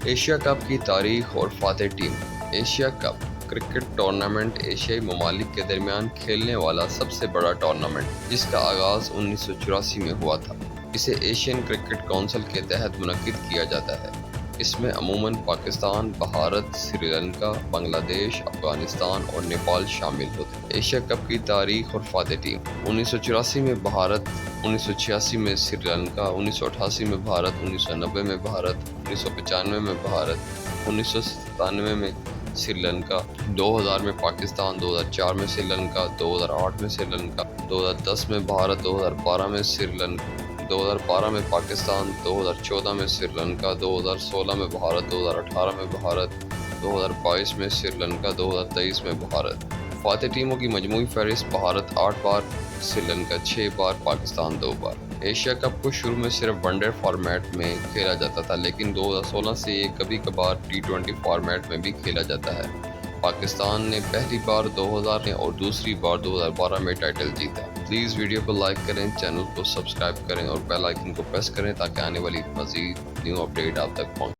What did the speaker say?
Asia cup کی تاریخ اور فاتح team. Asia cup cricket tournament ایشیائی ممالک کے درمیان کھیلنے والا سب سے بڑا ٹورنامنٹ جس کا آغاز 1984 میں ہوا تھا۔ اسے ایشین کرکٹ کونسل کے تحت منعقد کیا جاتا ہے۔ اس میں عموماً پاکستان، بھارت، سری لنکا، بنگلہ دیش، افغانستان اور نیپال شامل ہوتے ہیں۔ ایشیا کپ کی تاریخ اور فاتح ٹیم۔ 1984 میں بھارت، 1986 میں سری لنکا، 1988 میں بھارت، 1990 میں بھارت، 1995 میں بھارت، 1997 میں سری لنکا، 2000 میں پاکستان، 2004 میں سری لنکا، 2008 میں سری لنکا، 2010 میں بھارت، 2012 میں سری لنکا، 2012 میں پاکستان، 2014 میں سری لنکا، 2016 میں بھارت، 2018 میں بھارت، 2022 میں سری لنکا، 2023 میں بھارت۔ فاتح ٹیموں کی مجموعی فہرست: بھارت 8 بار، سری لنکا 6 بار، پاکستان 2 بار۔ ایشیا کپ کو شروع میں صرف ون ڈے فارمیٹ میں کھیلا جاتا تھا، لیکن 2016 سے یہ کبھی کبھار T20 فارمیٹ میں بھی کھیلا جاتا ہے۔ پاکستان نے پہلی بار 2000 میں اور دوسری بار 2012 میں ٹائٹل جیتا۔ پلیز ویڈیو کو لائک کریں، چینل کو سبسکرائب کریں اور بیل آئیکن کو پریس کریں تاکہ آنے والی مزید نیو اپڈیٹ آپ تک پہنچے۔